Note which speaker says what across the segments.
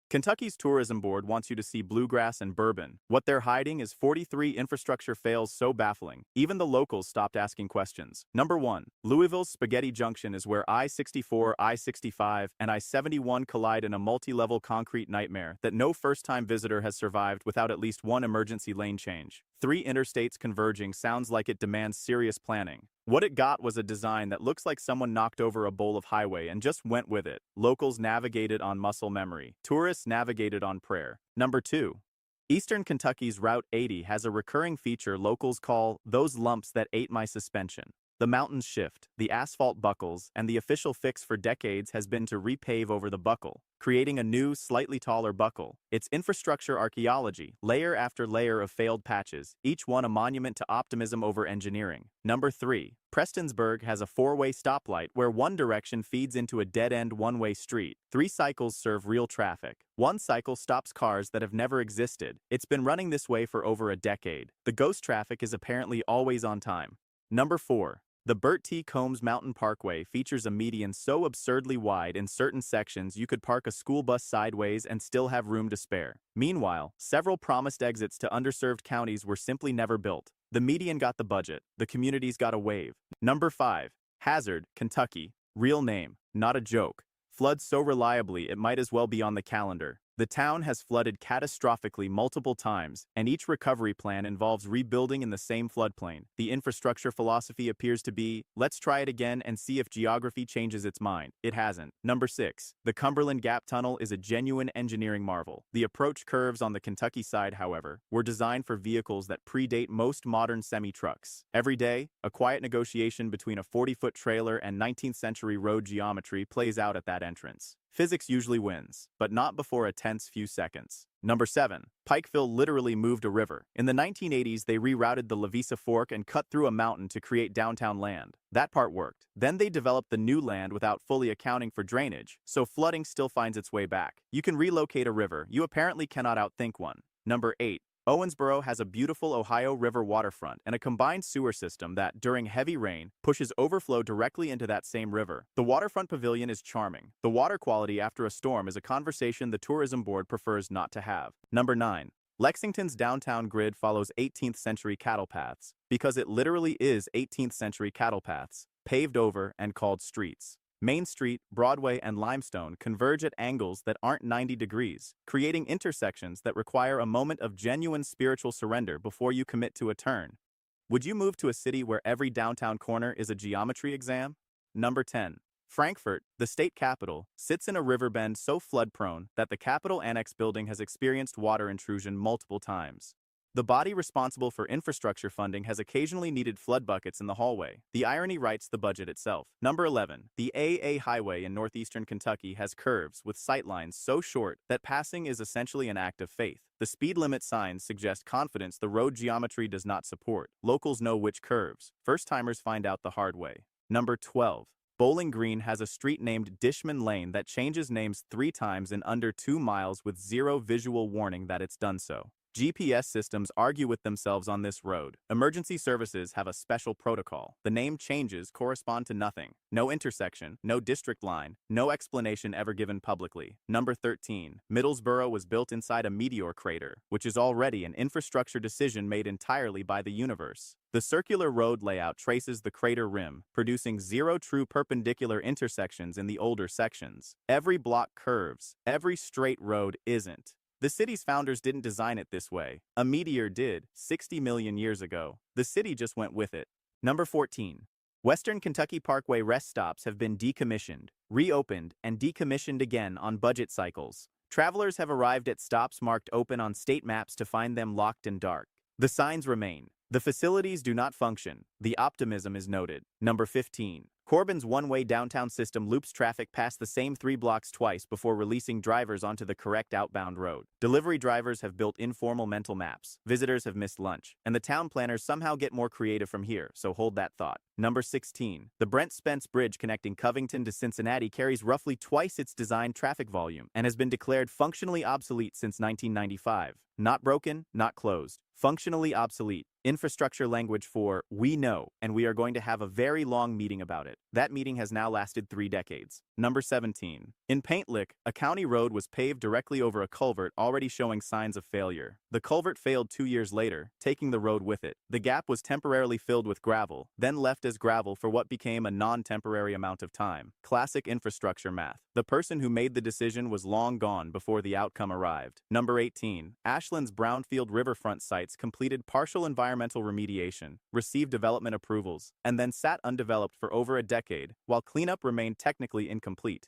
Speaker 1: Kentucky's tourism board wants you to see bluegrass and bourbon. What they're hiding is 43 infrastructure fails so baffling, even the locals stopped asking questions. Number 1. Louisville's Spaghetti Junction is where I-64, I-65, and I-71 collide in a multi-level concrete nightmare that no first-time visitor has survived without at least one emergency lane change. Three interstates converging sounds like it demands serious planning. What it got was a design that looks like someone knocked over a bowl of highway and just went with it. Locals navigated on muscle memory. Tourists navigated on prayer. Number 2. Eastern Kentucky's Route 80 has a recurring feature locals call "those lumps that ate my suspension." The mountains shift, the asphalt buckles, and the official fix for decades has been to repave over the buckle, creating a new, slightly taller buckle. It's infrastructure archaeology, layer after layer of failed patches, each one a monument to optimism over engineering. Number 3. Prestonsburg has a four-way stoplight where one direction feeds into a dead-end one-way street. Three cycles serve real traffic. One cycle stops cars that have never existed. It's been running this way for over a decade. The ghost traffic is apparently always on time. Number 4. The Bert T. Combs Mountain Parkway features a median so absurdly wide in certain sections you could park a school bus sideways and still have room to spare. Meanwhile, several promised exits to underserved counties were simply never built. The median got the budget, the communities got a wave. Number 5. Hazard, Kentucky. Real name, not a joke. Floods so reliably it might as well be on the calendar. The town has flooded catastrophically multiple times, and each recovery plan involves rebuilding in the same floodplain. The infrastructure philosophy appears to be, let's try it again and see if geography changes its mind. It hasn't. Number 6. The Cumberland Gap Tunnel is a genuine engineering marvel. The approach curves on the Kentucky side, however, were designed for vehicles that predate most modern semi-trucks. Every day, a quiet negotiation between a 40-foot trailer and 19th century road geometry plays out at that entrance. Physics usually wins, but not before a tense few seconds. Number 7. Pikeville literally moved a river. In the 1980s, they rerouted the Lavisa Fork and cut through a mountain to create downtown land. That part worked. Then they developed the new land without fully accounting for drainage, so flooding still finds its way back. You can relocate a river, you apparently cannot outthink one. Number 8. Owensboro has a beautiful Ohio River waterfront and a combined sewer system that, during heavy rain, pushes overflow directly into that same river. The waterfront pavilion is charming. The water quality after a storm is a conversation the tourism board prefers not to have. Number 9. Lexington's downtown grid follows 18th century cattle paths, because it literally is 18th century cattle paths, paved over and called streets. Main Street, Broadway, and Limestone converge at angles that aren't 90 degrees, creating intersections that require a moment of genuine spiritual surrender before you commit to a turn. Would you move to a city where every downtown corner is a geometry exam? Number 10. Frankfort, the state capital, sits in a river bend so flood-prone that the Capitol Annex building has experienced water intrusion multiple times. The body responsible for infrastructure funding has occasionally needed flood buckets in the hallway. The irony writes the budget itself. Number 11. The AA Highway in northeastern Kentucky has curves with sightlines so short that passing is essentially an act of faith. The speed limit signs suggest confidence the road geometry does not support. Locals know which curves. First-timers find out the hard way. Number 12. Bowling Green has a street named Dishman Lane that changes names 3 times in under 2 miles with zero visual warning that it's done so. GPS systems argue with themselves on this road. Emergency services have a special protocol. The name changes correspond to nothing. No intersection, no district line, no explanation ever given publicly. Number 13. Middlesboro was built inside a meteor crater, which is already an infrastructure decision made entirely by the universe. The circular road layout traces the crater rim, producing 0 true perpendicular intersections in the older sections. Every block curves. Every straight road isn't. The city's founders didn't design it this way. A meteor did, 60 million years ago. The city just went with it. Number 14. Western Kentucky Parkway rest stops have been decommissioned, reopened, and decommissioned again on budget cycles. Travelers have arrived at stops marked open on state maps to find them locked and dark. The signs remain. The facilities do not function. The optimism is noted. Number 15. Corbin's one-way downtown system loops traffic past the same 3 blocks twice before releasing drivers onto the correct outbound road. Delivery drivers have built informal mental maps. Visitors have missed lunch. And the town planners somehow get more creative from here, so hold that thought. Number 16. The Brent Spence Bridge connecting Covington to Cincinnati carries roughly twice its designed traffic volume and has been declared functionally obsolete since 1995. Not broken, not closed. Functionally obsolete. Infrastructure language for "we know, and we are going to have a very long meeting about it." That meeting has now lasted 3 decades. Number 17. In Paint Lick, a county road was paved directly over a culvert already showing signs of failure. The culvert failed 2 years later, taking the road with it. The gap was temporarily filled with gravel, then left as gravel for what became a non-temporary amount of time. Classic infrastructure math. The person who made the decision was long gone before the outcome arrived. Number 18. Ashland's brownfield riverfront sites completed partial environmental remediation, received development approvals, and then sat undeveloped for over a decade, while cleanup remained technically incomplete.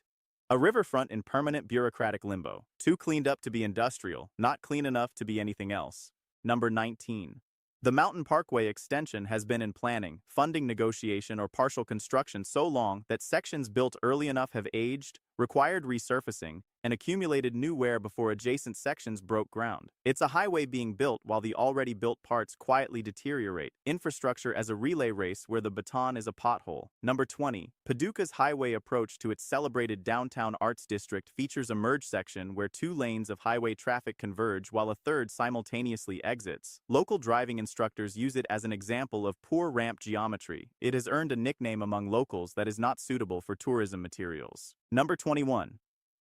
Speaker 1: A riverfront in permanent bureaucratic limbo. Too cleaned up to be industrial, not clean enough to be anything else. Number 19. The Mountain Parkway extension has been in planning, funding negotiation, or partial construction so long that sections built early enough have aged, required resurfacing, and accumulated new wear before adjacent sections broke ground. It's a highway being built while the already built parts quietly deteriorate. Infrastructure as a relay race where the baton is a pothole. Number 20. Paducah's highway approach to its celebrated downtown arts district features a merge section where 2 lanes of highway traffic converge while a third simultaneously exits. Local driving instructors use it as an example of poor ramp geometry. It has earned a nickname among locals that is not suitable for tourism materials. Number 21.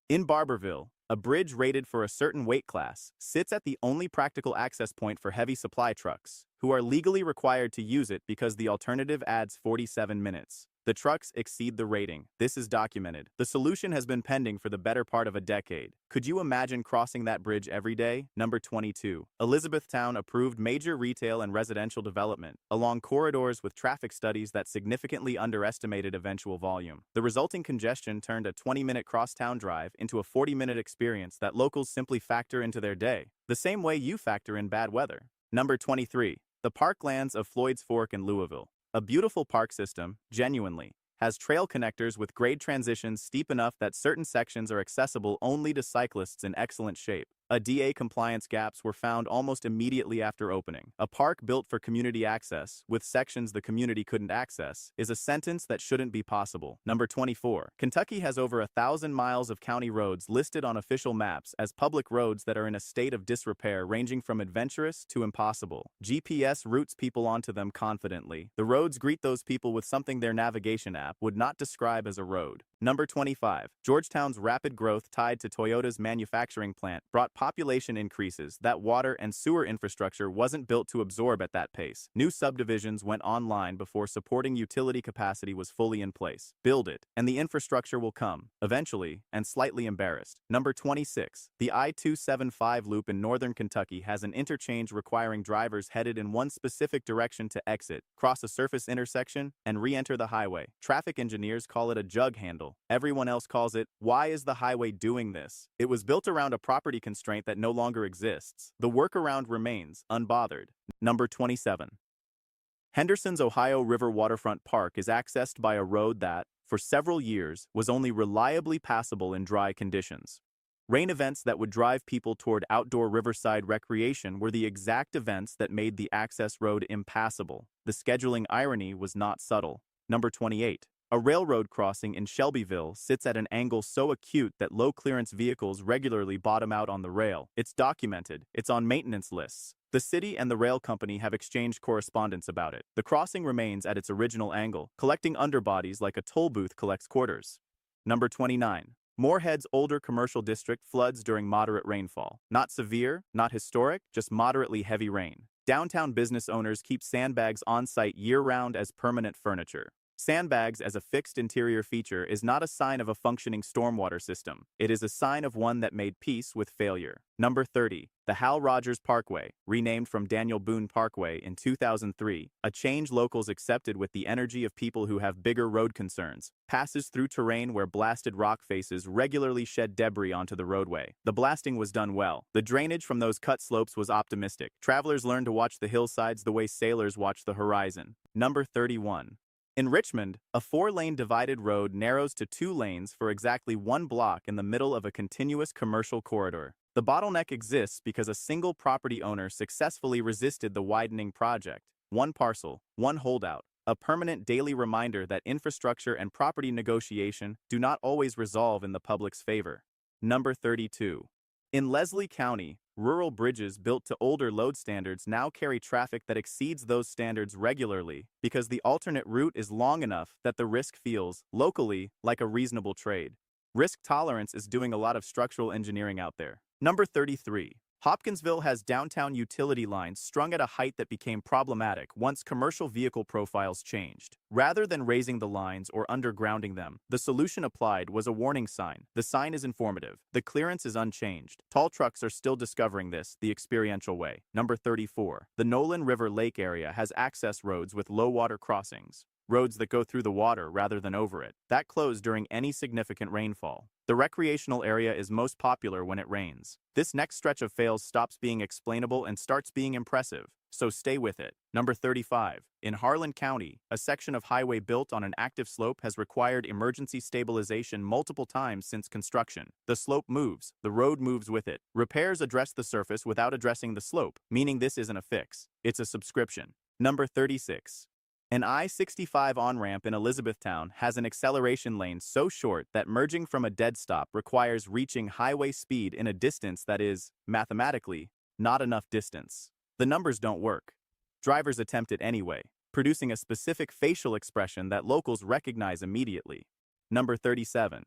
Speaker 1: In Barberville, a bridge rated for a certain weight class sits at the only practical access point for heavy supply trucks, who are legally required to use it because the alternative adds 47 minutes. The trucks exceed the rating. This is documented. The solution has been pending for the better part of a decade. Could you imagine crossing that bridge every day? Number 22. Elizabethtown approved major retail and residential development along corridors with traffic studies that significantly underestimated eventual volume. The resulting congestion turned a 20-minute crosstown drive into a 40-minute experience that locals simply factor into their day, the same way you factor in bad weather. Number 23. The parklands of Floyd's Fork in Louisville. A beautiful park system, genuinely, has trail connectors with grade transitions steep enough that certain sections are accessible only to cyclists in excellent shape. DA compliance gaps were found almost immediately after opening. A park built for community access, with sections the community couldn't access, is a sentence that shouldn't be possible. Number 24. Kentucky has over 1,000 miles of county roads listed on official maps as public roads that are in a state of disrepair ranging from adventurous to impossible. GPS routes people onto them confidently. The roads greet those people with something their navigation app would not describe as a road. Number 25. Georgetown's rapid growth tied to Toyota's manufacturing plant brought population increases that water and sewer infrastructure wasn't built to absorb at that pace. New subdivisions went online before supporting utility capacity was fully in place. Build it, and the infrastructure will come, eventually, and slightly embarrassed. Number 26. The I-275 loop in northern Kentucky has an interchange requiring drivers headed in one specific direction to exit, cross a surface intersection, and re-enter the highway. Traffic engineers call it a jug handle. Everyone else calls it, "Why is the highway doing this?" It was built around a property constraint that no longer exists. The workaround remains, unbothered. Number 27. Henderson's Ohio River Waterfront Park is accessed by a road that, for several years, was only reliably passable in dry conditions. Rain events that would drive people toward outdoor riverside recreation were the exact events that made the access road impassable. The scheduling irony was not subtle. Number 28. A railroad crossing in Shelbyville sits at an angle so acute that low-clearance vehicles regularly bottom out on the rail. It's documented. It's on maintenance lists. The city and the rail company have exchanged correspondence about it. The crossing remains at its original angle, collecting underbodies like a toll booth collects quarters. Number 29. Moorhead's older commercial district floods during moderate rainfall. Not severe, not historic, just moderately heavy rain. Downtown business owners keep sandbags on-site year-round as permanent furniture. Sandbags as a fixed interior feature is not a sign of a functioning stormwater system. It is a sign of one that made peace with failure. Number 30. The Hal Rogers Parkway, renamed from Daniel Boone Parkway in 2003, a change locals accepted with the energy of people who have bigger road concerns, passes through terrain where blasted rock faces regularly shed debris onto the roadway. The blasting was done well. The drainage from those cut slopes was optimistic. Travelers learned to watch the hillsides the way sailors watch the horizon. Number 31. In Richmond, a 4-lane divided road narrows to 2 lanes for exactly 1 block in the middle of a continuous commercial corridor. The bottleneck exists because a single property owner successfully resisted the widening project. 1 parcel, 1 holdout, a permanent daily reminder that infrastructure and property negotiation do not always resolve in the public's favor. Number 32. In Leslie County, rural bridges built to older load standards now carry traffic that exceeds those standards regularly because the alternate route is long enough that the risk feels, locally, like a reasonable trade. Risk tolerance is doing a lot of structural engineering out there. Number 33. Hopkinsville has downtown utility lines strung at a height that became problematic once commercial vehicle profiles changed. Rather than raising the lines or undergrounding them, the solution applied was a warning sign. The sign is informative. The clearance is unchanged. Tall trucks are still discovering this the experiential way. Number 34. The Nolan River Lake area has access roads with low water crossings. Roads that go through the water rather than over it. That close during any significant rainfall. The recreational area is most popular when it rains. This next stretch of fails stops being explainable and starts being impressive, so stay with it. Number 35. In Harlan County, a section of highway built on an active slope has required emergency stabilization multiple times since construction. The slope moves, the road moves with it. Repairs address the surface without addressing the slope, meaning this isn't a fix, it's a subscription. Number 36. An I-65 on-ramp in Elizabethtown has an acceleration lane so short that merging from a dead stop requires reaching highway speed in a distance that is, mathematically, not enough distance. The numbers don't work. Drivers attempt it anyway, producing a specific facial expression that locals recognize immediately. Number 37.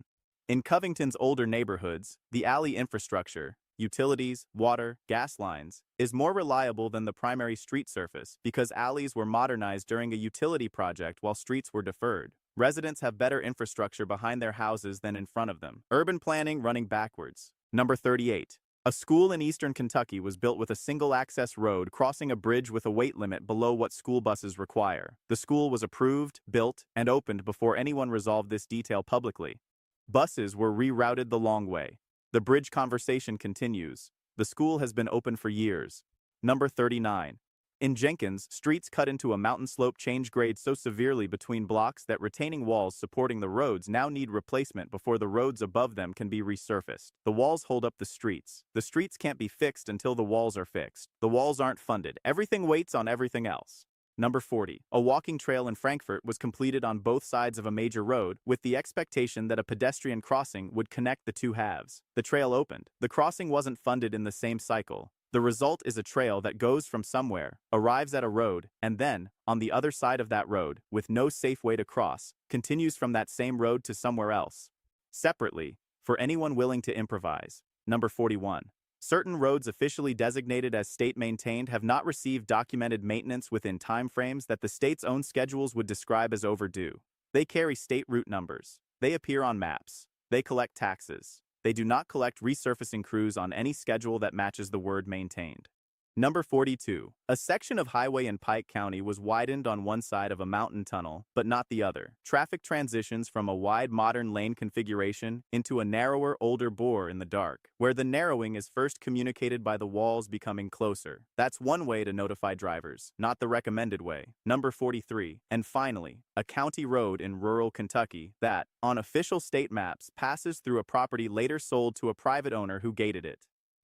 Speaker 1: In Covington's older neighborhoods, the alley infrastructure, utilities, water, gas lines, is more reliable than the primary street surface because alleys were modernized during a utility project while streets were deferred. Residents have better infrastructure behind their houses than in front of them. Urban planning running backwards. Number 38. A school in eastern Kentucky was built with a single-access road crossing a bridge with a weight limit below what school buses require. The school was approved, built, and opened before anyone resolved this detail publicly. Buses were rerouted the long way. The bridge conversation continues. The school has been open for years. Number 39. In Jenkins, streets cut into a mountain slope change grade so severely between blocks that retaining walls supporting the roads now need replacement before the roads above them can be resurfaced. The walls hold up the streets. The streets can't be fixed until the walls are fixed. The walls aren't funded. Everything waits on everything else. Number 40. A walking trail in Frankfort was completed on both sides of a major road with the expectation that a pedestrian crossing would connect the two halves. The trail opened. The crossing wasn't funded in the same cycle. The result is a trail that goes from somewhere, arrives at a road, and then, on the other side of that road, with no safe way to cross, continues from that same road to somewhere else. Separately, for anyone willing to improvise. Number 41. Certain roads officially designated as state-maintained have not received documented maintenance within timeframes that the state's own schedules would describe as overdue. They carry state route numbers. They appear on maps. They collect taxes. They do not collect resurfacing crews on any schedule that matches the word maintained. Number 42. A section of highway in Pike County was widened on one side of a mountain tunnel, but not the other. Traffic transitions from a wide modern lane configuration into a narrower older bore in the dark, where the narrowing is first communicated by the walls becoming closer. That's one way to notify drivers, not the recommended way. Number 43. And finally, a county road in rural Kentucky that, on official state maps, passes through a property later sold to a private owner who gated it.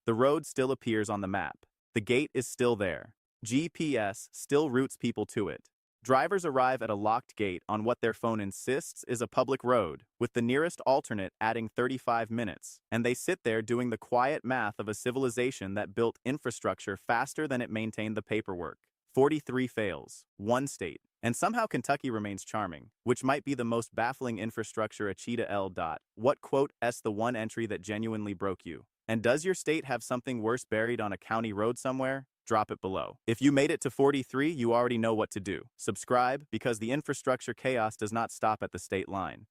Speaker 1: The road still appears on the map. The gate is still there. GPS still routes people to it. Drivers arrive at a locked gate on what their phone insists is a public road, with the nearest alternate adding 35 minutes, and they sit there doing the quiet math of a civilization that built infrastructure faster than it maintained the paperwork. 43 fails, one state, and somehow Kentucky remains charming, which might be the most baffling infrastructure a cheetah L. What quote S the one entry that genuinely broke you? And does your state have something worse buried on a county road somewhere? Drop it below. If you made it to 43, you already know what to do. Subscribe, because the infrastructure chaos does not stop at the state line.